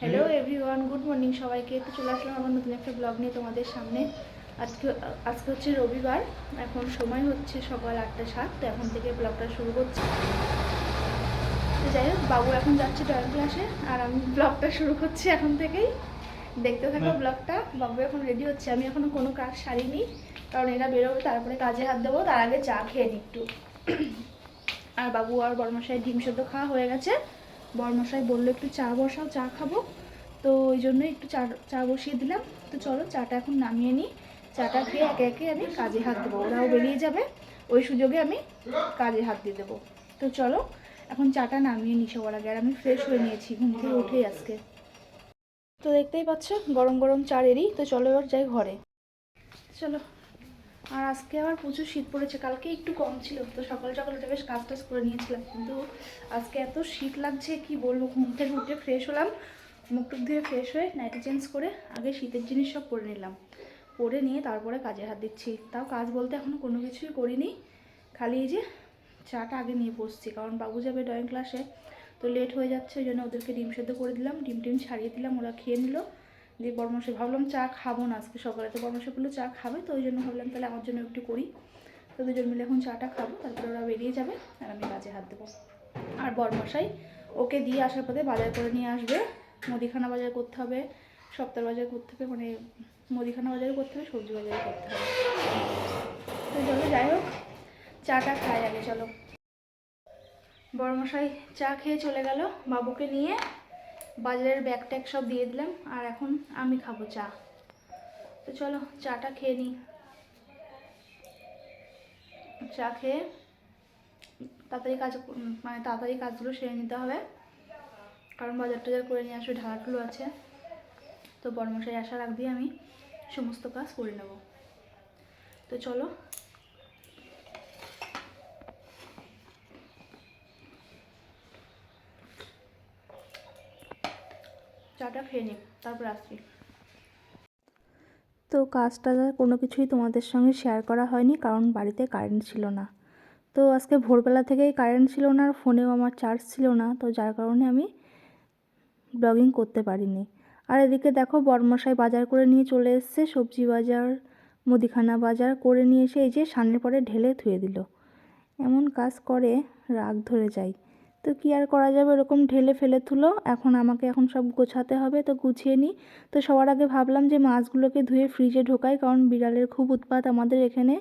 Hello everyone, good morning সবাইকে। তো চলে আসলাম আমার নতুন একটা ব্লগ নিয়ে তোমাদের সামনে। আজকে আজকে হচ্ছে রবিবার, এখন সময় হচ্ছে সকাল 8:07। তো এখন থেকে ব্লগটা শুরু করছি। তো যাই হোক, বাবু এখন যাচ্ছে ড্রয়িং ক্লাসে আর আমি ব্লগটা শুরু করছি এখন থেকেই। দেখতে থাকো ব্লগটা। বাবু এখন রেডি হচ্ছে, আমি এখনো কোনো কাজ সারিনি, কারণ এরা বেরোবে, তারপরে কাজে হাত দেবো। তার আগে চা খেয়ে নিই একটু। আর বাবু আর বড়মশাই ডিম সেদ্ধ খাওয়া হয়ে গেছে। বড়মশাই বললো একটু চা বসাও, চা খাবো, তো ওই জন্য একটু চা চা বসিয়ে দিলাম। তো চলো চাটা এখন নামিয়ে নিই। চাটা খেয়ে একে একে আমি কাজে হাত দেবো, ওরাও বেরিয়ে যাবে, ওই সুযোগে আমি কাজে হাত দিয়ে দেবো। তো চলো এখন চাটা নামিয়ে নিই সবার আগে। আর আমি ফ্রেশ হয়ে নিয়েছি ঘুম থেকে উঠেই আজকে। তো দেখতেই পাচ্ছ গরম গরম চা রেডি। তো চলো এবার যাই ঘরে। চলো। আর আজকে আবার প্রচুর শীত পড়েছে, কালকে একটু কম ছিল, তো সকাল সকাল উঠে বেশ কাজ টাজ করে নিয়েছিলাম, কিন্তু আজকে এত শীত লাগছে কি বলবো। ঘুম থেকে উঠে ফ্রেশ হলাম, মুখ টুক ধুয়ে ফ্রেশ হয়ে নাইটি চেঞ্জ করে আগে শীতের জিনিস সব পরে নিলাম, পরে নিয়ে তারপরে কাজে হাত দিচ্ছি। তাও কাজ বলতে এখনও কোনো কিছুই করিনি, খালি এই যে চাটা আগে নিয়ে বসছি, কারণ বাবু যাবে ড্রয়িং ক্লাসে, তো লেট হয়ে যাচ্ছে। ওই জন্য ওদেরকে ডিম সেদ্ধ করে দিলাম, ডিম টিম ছাড়িয়ে দিলাম, ওরা খেয়ে নিল। দিয়ে বড়মশাই ভাবলাম চা খাবো না আজকে সকালে, তো বড়মশাইগুলো চা খাবে, তো ওই জন্য ভাবলাম তাহলে আমার জন্য একটু করি। তো দুজন মিলে এখন চাটা খাবো, তারপরে ওরা বেরিয়ে যাবে আর আমি কাজে হাত দেবো। আর বড়মশাই ওকে দিয়ে আসার পথে বাজার করে নিয়ে আসবে, মুদিখানা বাজার করতে হবে, সপ্তাহ বাজার করতে হবে, মানে মুদিখানা বাজারও করতে হবে, সবজি বাজারও করতে হবে। তো চলো যাই হোক, চাটা খাই আগে। চলো। বড়মশাই চা খেয়ে চলে গেল, বাবুকে নিয়ে বাজারের ব্যাগ ট্যাগ সব দিয়ে দিলাম, আর এখন আমি খাবো চা। তো চলো চাটা খেয়ে নিই। চা খেয়ে তাড়াতাড়ি মানে তাড়াতাড়ি কাজগুলো সেরে নিতে হবে, কারণ বাজার টাজার করে নিয়ে আসবে, ঢালাটুলো আছে। তো বড়মশাই আসার আগ দিয়ে আমি সমস্ত কাজ করে নেব। তো চলো। চাটা খেয়ে নিই, তারপর আসছি। তো কাজটা কোনো কিছুই তোমাদের সঙ্গে শেয়ার করা হয়নি, কারণ বাড়িতে কারেন্ট ছিল না। তো আজকে ভোরবেলা থেকেই কারেন্ট ছিল না, আর ফোনেও আমার চার্জ ছিল না, তো যার কারণে আমি ব্লগিং করতে পারিনি। আর এদিকে দেখো বড়মশাই বাজার করে নিয়ে চলে এসছে, সবজি বাজার মুদিখানা বাজার করে নিয়ে এসে এই যে সামনের পরে ঢেলে ধুয়ে দিল। এমন কাজ করে রাগ ধরে যায়। তো কী আর করা যাবে, এরকম ঢেলে ফেলে তুলো। এখন সব গোছাতে হবে, তো গুছিয়ে নিই। তো সবার আগে ভাবলাম যে মাছগুলোকে ধুয়ে ফ্রিজে ঢোকাই, কারণ বিড়ালের খুব উৎপাত আমাদের এখানে।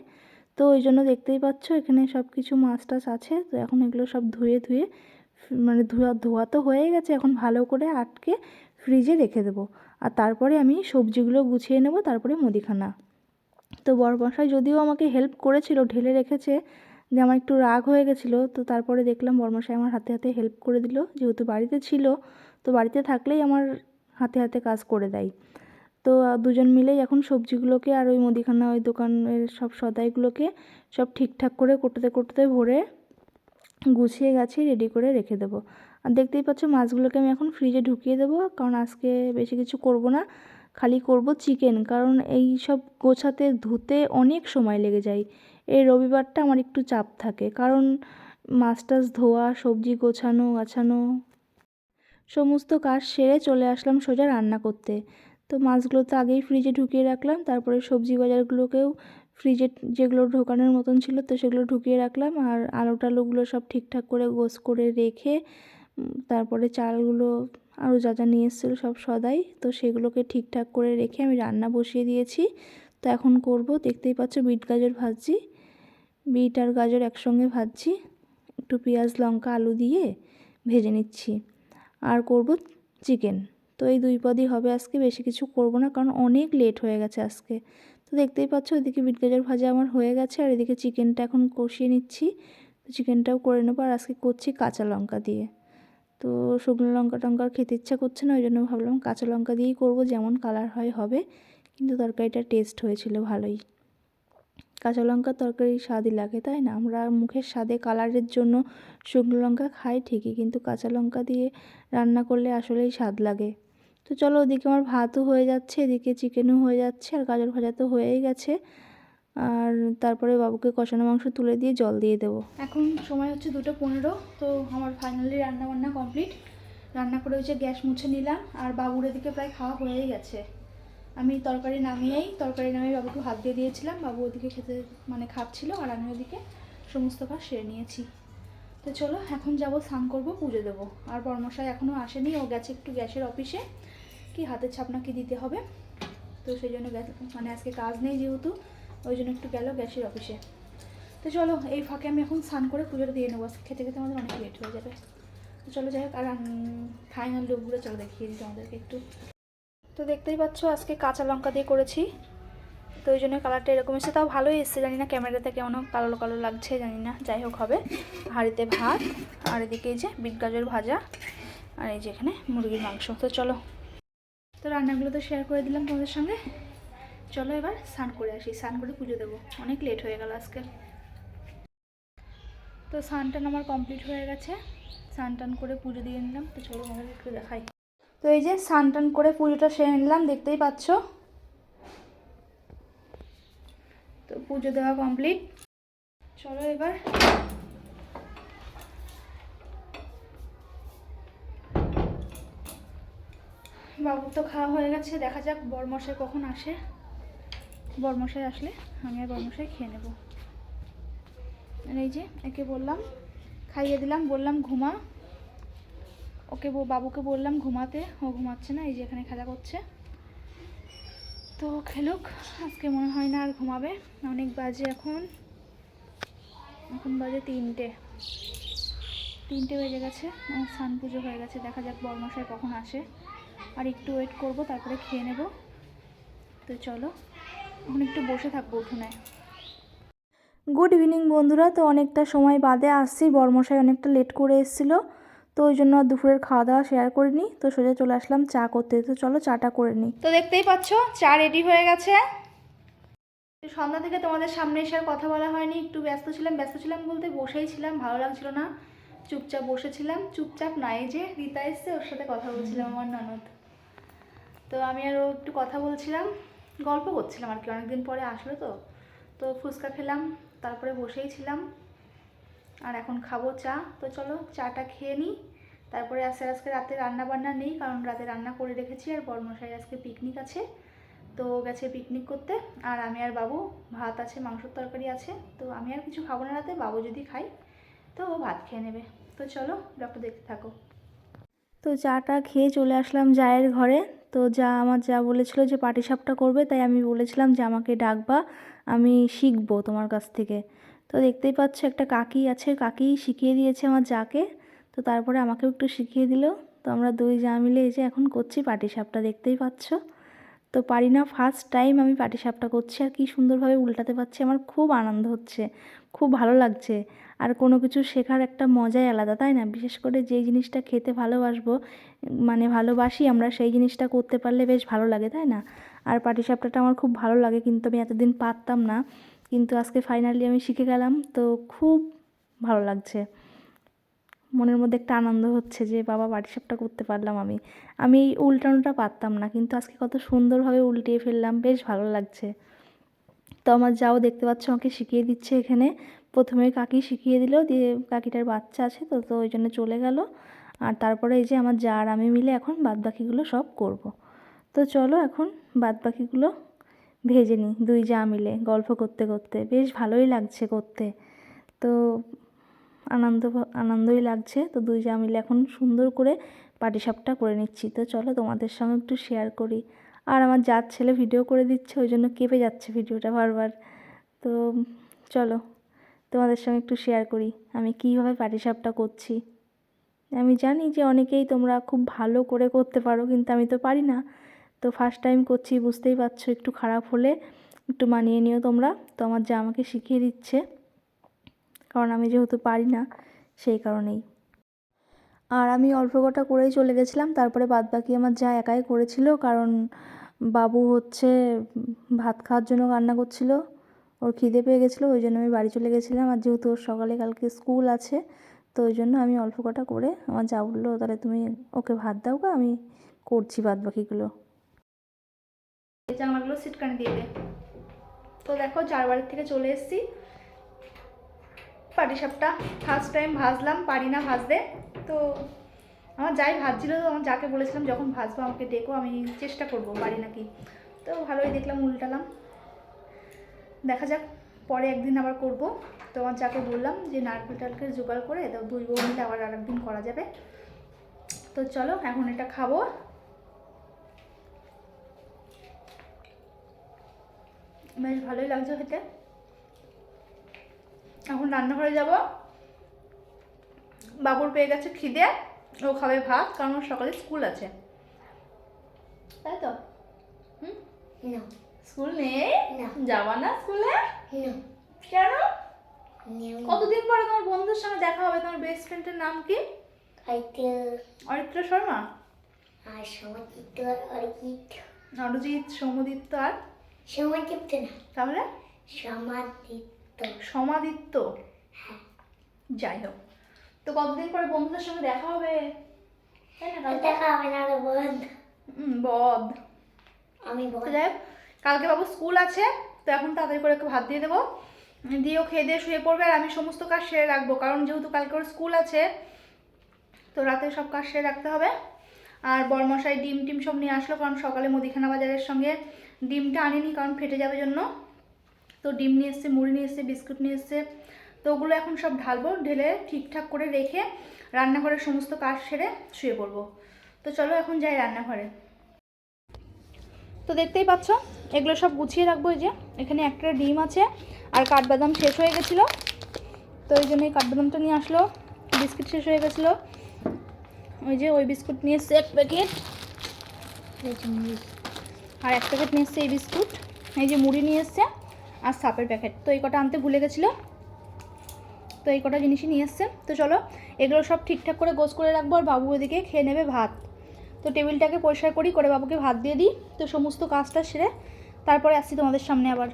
তো ওই জন্য দেখতেই পাচ্ছ এখানে সব কিছু মাছ টাছ আছে। তো এখন এগুলো সব ধুয়ে ধুয়ে মানে ধোয়া তো হয়ে গেছে, এখন ভালো করে আটকে ফ্রিজে রেখে দেবো। আর তারপরে আমি সবজিগুলো গুছিয়ে নেব, তারপরে মুদিখানা। তো বড়মশাই যদিও আমাকে হেল্প করেছিল, ঢেলে রেখেছে, যে আমার একটু রাগ হয়ে গেছিলো। তো তারপরে দেখলাম বড়মশাই আমার হাতে হাতে হেল্প করে দিল, যেহেতু বাড়িতে ছিল। তো বাড়িতে থাকলেই আমার হাতে হাতে কাজ করে দেয়। তো দুজন মিলেই এখন সবজিগুলোকে আর ওই মুদিখানা ওই দোকানের সব সদাইগুলোকে সব ঠিকঠাক করে কোটোতে কোটোতে ভরে গুছিয়ে গাছিয়ে রেডি করে রেখে দেবো। আর দেখতেই পাচ্ছ মাছগুলোকে আমি এখন ফ্রিজে ঢুকিয়ে দেবো, কারণ আজকে বেশি কিছু করব না, খালি করব চিকেন। কারণ এই সব গোছাতে ধুতে অনেক সময় লেগে যায়। এই রবিবারটা আমার একটু চাপ থাকে, কারণ মাছ টাছ ধোয়া, সবজি গোছানো গাছানো সমস্ত কাজ সেরে চলে আসলাম সোজা রান্না করতে। তো মাছগুলো তো আগেই ফ্রিজে ঢুকিয়ে রাখলাম, তারপরে সবজি বাজারগুলোকেও ফ্রিজে যেগুলো ঢোকানোর মতন ছিল তো সেগুলো ঢুকিয়ে রাখলাম। আর আলু টালুগুলো সব ঠিকঠাক করে গোছ করে রেখে তারপরে চালগুলো আরও যা যা নিয়ে এসেছিলো সব সদাই, তো সেগুলোকে ঠিকঠাক করে রেখে আমি রান্না বসিয়ে দিয়েছি। তো এখন করব, দেখতেই পাচ্ছ বিট গাজর ভাজছি, বিট আর গাজর একসঙ্গে ভাজছি, একটু পেঁয়াজ লঙ্কা আলু দিয়ে ভেজে নিচ্ছি। আর করব চিকেন। তো এই দুই পদই হবে আজকে, বেশি কিছু করব না, কারণ অনেক লেট হয়ে গেছে আজকে। তো দেখতেই পাচ্ছ ওইদিকে বিট গাজর ভাজা আমার হয়ে গেছে, আর এদিকে চিকেনটা এখন কষিয়ে নিচ্ছি। তো চিকেনটাও করে নেবো, আর আজকে করছি কাঁচা লঙ্কা দিয়ে। তো শুকনো লঙ্কা টঙ্কা খেতে ইচ্ছা করছে না, ওই জন্য ভাবলাম কাঁচা লঙ্কা দিয়েই করব, যেমন কালার হয় হবে। কিন্তু তরকারিটা টেস্ট হয়েছিল ভালোই। কাঁচা লঙ্কার তরকারি স্বাদই লাগে, তাই না? আমরা মুখের স্বাদে কালারের জন্য শুকনো লঙ্কা খাই ঠিকই, কিন্তু কাঁচা লঙ্কা দিয়ে রান্না করলে আসলেই স্বাদ লাগে। তো চলো, ওদিকে আমার ভাতও হয়ে যাচ্ছে, এদিকে চিকেনও হয়ে যাচ্ছে, আর গাজর ভাজা তো হয়েই গেছে। আর তারপরে বাবুকে কষানো মাংস তুলে দিয়ে জল দিয়ে দেবো। এখন সময় হচ্ছে 2:15। তো আমার ফাইনালি রান্নাবান্না কমপ্লিট। রান্না করে ওই যে গ্যাস মুছে নিলাম, আর বাবুর এদিকে প্রায় খাওয়া হয়েই গেছে। আমি তরকারি নামিয়ে বাবুকে হাত দিয়ে দিয়েছিলাম, বাবু ওদিকে খেতে মানে খাচ্ছিল, আর আমি ওদিকে সমস্ত কাজ সেরে নিয়েছি। তো চলো এখন যাব, স্নান করবো, পুজো দেবো। আর বড়মশাই এখনও আসেনি, ও গেছে একটু গ্যাসের অফিসে, কি হাতের ছাপ না কি দিতে হবে, তো সেই জন্য মানে আজকে কাজ নেই যেহেতু, ওই জন্য একটু গেল গ্যাসের অফিসে। তো চলো এই ফাঁকে আমি এখন স্নান করে পুজোটা দিয়ে নেবো, আজকে খেতে খেতে আমাদের অনেক লেট হয়ে যাবে। তো চলো যাই হোক, আর ফাইনাল লুকগুলো চলো দেখিয়ে দিই তোমাদেরকে একটু। তো দেখতেই পাচ্ছ আজকে কাঁচা লঙ্কা দিয়ে করেছি, তো ওই জন্য কালারটা এরকম এসে, তাও ভালোই এসছে, জানি না ক্যামেরাতে কেমন কালো কালো লাগছে জানি না, যাই হোক হবে। হাঁড়িতে ভাত, আর এদিকে এই যে বিট গাজর ভাজা, আর এই যে এখানে মুরগির মাংস। তো চলো, তো রান্নাগুলো তো শেয়ার করে দিলাম তোমাদের সঙ্গে, চলো এবার স্নান করে আসি, স্নান করে পুজো দেবো, অনেক লেট হয়ে গেল আজকে। তো স্নান টান আমার কমপ্লিট হয়ে গেছে, স্নান টান করে পুজো দিয়ে নিলাম। তো চলো আমাদের একটু দেখাই। তো এই যে স্নান টান করে পুজোটা সেরে নিলাম, দেখতেই পাচ্ছ। তো পুজো দেওয়া কমপ্লিট, চলো এবার বাবুর তো খাওয়া হয়ে গেছে, দেখা যাক বড়মশাই কখন আসে। বড়মশাই আসলে আমি আর বড়মশাই খেয়ে নেব। এই যে একে বললাম, খাইয়ে দিলাম, বললাম ঘুমা, ওকে বাবুকে বললাম ঘুমাতে, ও ঘুমাচ্ছে না, এই যে এখানে খেলা করছে। তো খেলুক, আজকে মনে হয় না আর ঘুমাবে, অনেক বাজে এখন বাজে 3টে বেজে গেছে, স্নান পুজো হয়ে গেছে। দেখা যাক বড়মশাই কখন আসে, আর একটু ওয়েট করব, তারপরে খেয়ে নেব। তো চলো এখন একটু বসে থাকবো উঠোনে। গুড ইভিনিং বন্ধুরা, তো অনেকটা সময় বাদে আসছি, বড়মশাই অনেকটা লেট করে এসেছিলো, তো ওই জন্য দুপুরের খাওয়া দাওয়া শেয়ার করিনি, তো সোজা চলে আসলাম চা করতে। তো চলো চাটা করে নিই। তো দেখতেই পাচ্ছ চা রেডি হয়ে গেছে। সন্ধ্যা থেকে তোমাদের সামনে এসে আর কথা বলা হয়নি, একটু ব্যস্ত ছিলাম বলতে বসেই ছিলাম, ভালো লাগছিল না, চুপচাপ বসেছিলাম। চুপচাপ নাই, যে রীতা এসছে, ওর সাথে কথা বলছিলাম, আমার ননদ। তো আমি আর ও একটু কথা বলছিলাম, গল্প করছিলাম আর কি, অনেকদিন পরে আসলো তো। তো ফুচকা খেলাম, তারপরে বসেই ছিলাম, আর এখন খাবো চা। তো চলো চাটা খেয়ে নিই, তারপরে আজকে রাতে রান্না বান্না নেই, কারণ রাতে রান্না করে রেখেছি, আর বড়মশাই আজকে পিকনিক আছে, তো গেছে পিকনিক করতে। আর আমি আর বাবু ভাত আছে, মাংসের তরকারি আছে, তো আমি আর কিছু খাবো না রাতে, বাবু যদি খাই তো ও ভাত খেয়ে নেবে। তো চলো ব্লগটা দেখতে থাকো। তো চাটা খেয়ে চলে আসলাম জায়ের ঘরে। তো আমার যা বলেছিল যে পাটিসাপটা করবে, তাই আমি বলেছিলাম যে আমাকে ডাকবা, আমি শিখবো তোমার কাছ থেকে। তো দেখতেই পাচ্ছ একটা কাকি আছে, কাকি শিখিয়ে দিয়েছে আমার যাকে, তো তারপরে আমাকেও একটু শিখিয়ে দিল। তো আমরা দুই যা মিলে এই যে এখন করছি পাটিসাপটা, দেখতেই পাচ্ছ। তো পারি না, ফার্স্ট টাইম আমি পাটিসাপটা করছি, আর কি সুন্দরভাবে উল্টাতে পারছি, আমার খুব আনন্দ হচ্ছে, খুব ভালো লাগছে। আর কোনো কিছু শেখার একটা মজাই আলাদা, তাই না? বিশেষ করে যেই জিনিসটা খেতে ভালোবাসবো, মানে ভালোবাসি আমরা, সেই জিনিসটা করতে পারলে বেশ ভালো লাগে, তাই না? আর পাটিসাপটাটা আমার খুব ভালো লাগে, কিন্তু আমি এতদিন পারতাম না, কিন্তু আজকে ফাইনালি আমি শিখে গেলাম, তো খুব ভালো লাগছে। মনের মধ্যে একটা আনন্দ হচ্ছে যে বাবা পাটিসাপটা করতে পারলাম। আমি এই উল্টানোটা পারতাম না, কিন্তু আজকে কত সুন্দরভাবে উল্টিয়ে ফেললাম, বেশ ভালো লাগছে। তো আমার যাও দেখতে পাচ্ছ আমাকে শিখিয়ে দিচ্ছে এখানে, প্রথমে কাকি শিখিয়ে দিল, দিয়ে কাকিটার বাচ্চা আছে তো তো ওই জন্য চলে গেল, আর তারপরে এই যে আমার যা আর আমি মিলে এখন বাদবাকিগুলো সব করব। তো চলো এখন বাদবাকিগুলো ভেজে নিই, দুই যা মিলে গল্প করতে করতে, বেশ ভালোই লাগছে করতে। তো আনন্দই লাগছে। তো দুই যা মিলে এখন সুন্দর করে পাটিসাপটা করে নিচ্ছি। তো চলো তোমাদের সঙ্গে একটু শেয়ার করি। আর আমার জাত ছেলে ভিডিও করে দিচ্ছে, ওই জন্য কেঁপে যাচ্ছে ভিডিওটা বারবার। তো চলো তোমাদের সঙ্গে একটু শেয়ার করি আমি কীভাবে পাটিসাপটা করছি। আমি জানি যে অনেকেই তোমরা খুব ভালো করে করতে পারো, কিন্তু আমি তো পারি না। তো ফার্স্ট টাইম করছি, বুঝতেই পারছো, একটু খারাপ হলে একটু মানিয়ে নিও তোমরা। তো আমার যা আমাকে শিখিয়ে দিচ্ছে, কারণ আমি যেহেতু পারি না সেই কারণেই। আর আমি অল্প কটা করেই চলে গেছিলাম, তারপরে বাদবাকি আমার যা একাই করেছিল, কারণ বাবু হচ্ছে ভাত খাওয়ার জন্য কান্না করছিল, ওর খিদে পেয়ে গেছিলো, ওই জন্য আমি বাড়ি চলে গেছিলাম। আর যেহেতু ওর সকালে কালকে স্কুল আছে, তো ওই জন্য আমি অল্প কটা করে, আমার যা বললো তাহলে তুমি ওকে ভাত দাও গা, আমি করছি বাদবাকিগুলো। এই জানলাগুলো সিটকানি দিয়ে দে। তো দেখো যার বাড়ির থেকে চলে এসেছি, পাটিসাপটা ফার্স্ট টাইম ভাজলাম, পারি না ভাজতে। তো আমার যাই ভাজছিল, তো আমার যাকে বলেছিলাম যখন ভাজবো আমাকে ডেকো, আমি চেষ্টা করবো পারি নাকি। তো ভালোই দেখলাম, উল্টালাম। দেখা যাক, পরে একদিন আবার করব। তো আমার যাকে বললাম যে নারকেল টারকেল জোগাড় করে তো দুই বউ মিলে আবার আরেকদিন করা যাবে। তো চলো এখন এটা খাবো। বেশ ভালোই লাগছে খেতে। এখন রান্নাঘরে যাব, বাবুর পেয়ে গেছে খিদে, ও খাবে ভাত, কারণ ওর সকালে স্কুল আছে, তাই তো? না, স্কুল নেই? না। যাবা না স্কুলে? না, কেন? না। কতদিন পরে তোমার বন্ধুর সঙ্গে দেখা হবে। তোমার বেস্ট ফ্রেন্ডের নাম কি? অরিত্র শর্মা, আর সমাদিত্য আর অরিজিৎ। অরিজিৎ, সৌমদীপ্ত আর সমাদিত্য না, তাহলে সমাদিত্য। সমাদিত্য। হ্যাঁ, যাই হোক, তো কতদিন পরে বন্ধুদের সঙ্গে দেখা হবে, তাই না? কালকে দেখা হবে না রে বন্ধ। বদ। আমি তো বল। যাই হোক, কালকে বাবু স্কুল আছে, তো এখন তাড়াতাড়ি করে একটু ভাত দিয়ে দেবো, দিয়েও খেয়ে দিয়ে শুয়ে পড়বে। আর আমি সমস্ত কাজ সেরে রাখবো, কারণ যেহেতু কালকে ওর স্কুল আছে, তো রাতে সব কাজ সেরে রাখতে হবে। আর বরমশাই ডিম টিম সব নিয়ে আসলো, কারণ সকালে মুদিখানা বাজারের সঙ্গে ডিমটা আনিনি, কারণ ফেটে যাবে জন্য। তো ডিম নিয়ে এসছে, মুড়ি নিয়ে এসছে, বিস্কুট নিয়ে এসছে। তো ওগুলো এখন সব ঢালবো, ঢেলে ঠিকঠাক করে রেখে রান্নাঘরের সমস্ত কাজ সেরে শুয়ে পড়বো। তো চলো এখন যাই রান্নাঘরে। তো দেখতেই পাচ্ছ, এগুলো সব গুছিয়ে রাখবো। এই যে এখানে একটা ডিম আছে, আর কাঠবাদাম শেষ হয়ে গেছিলো, তো ওই জন্য এই কাঠবাদামটা নিয়ে আসলো। বিস্কুট শেষ হয়ে গেছিলো, ওই যে ওই বিস্কুট নিয়ে এসছে 1 প্যাকেট, আর 1 প্যাকেট নিয়ে এসছে এই বিস্কুট। এই যে মুড়ি নিয়ে এসছে, আর সাপের প্যাকেট। তো এই কটা আনতে ভুলে গেছিলো, তো এই কটা জিনিসই নিয়ে এসছে। তো চলো এগুলো সব ঠিকঠাক করে গোছ করে রাখবো, আর বাবু ওদিকে খেয়ে নেবে ভাত। তো টেবিলটাকে পরিষ্কার করি, করে বাবুকে ভাত দিয়ে দিই। তো সমস্ত কাজটা সেরে তারপরে আসছি তোমাদের সামনে আবার।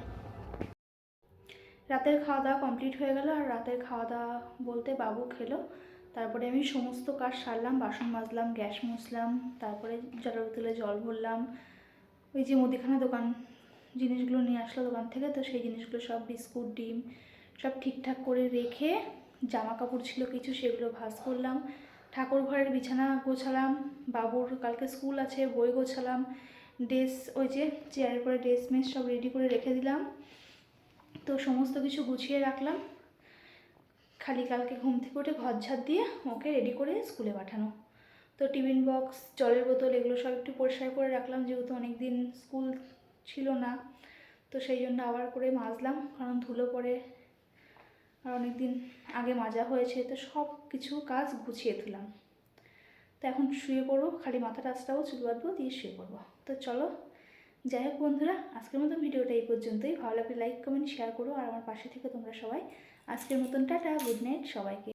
রাতের খাওয়া দাওয়া কমপ্লিট হয়ে গেল, আর রাতের খাওয়া দাওয়া বলতে বাবু খেলো, তারপরে আমি সমস্ত কাজ সারলাম, বাসন মাজলাম, গ্যাস মুছলাম, তারপরে জলের বোতলে জল ভরলাম। ওই যে মুদিখানা দোকান জিনিসগুলো নিয়ে আসলো দোকান থেকে, তো সেই জিনিসগুলো সব বিস্কুট ডিম সব ঠিকঠাক করে রেখে, জামা কাপড় ছিল কিছু সেগুলো ভাঁজ করলাম, ঠাকুর ঘরের বিছানা গোছালাম, বাবুর কালকে স্কুল আছে বই গোছালাম, ড্রেস ওই যে চেয়ারের পরে ড্রেস মেস সব রেডি করে রেখে দিলাম। তো সমস্ত কিছু গুছিয়ে রাখলাম, খালি কালকে ঘুম থেকে উঠে ঘর ঝাড় দিয়ে ওকে রেডি করে স্কুলে পাঠানো। তো টিফিন বক্স, জলের বোতল এগুলো সব একটু পরিষ্কার করে রাখলাম, যেহেতু অনেক দিন স্কুল ছিল না, তো সেই জন্য আবার করে মাজলাম, কারণ ধুলো পড়ে, আর অনেক দিন আগে মাজা হয়েছে। তো সব কিছু কাজ গুছিয়ে তুললাম। তো এখন শুয়ে পড়বো, খালি মাথাটা আসটাও চুল বাঁধবো, দিয়ে শুয়ে পড়বো। তো চলো, যাই হোক বন্ধুরা, আজকের মতন ভিডিওটা এই পর্যন্তই। ভালো লাগলে লাইক কমেন্ট শেয়ার করো, আর আমার পাশে থেকে তোমরা সবাই। আজকের মতন টাটা, গুড নাইট সবাইকে।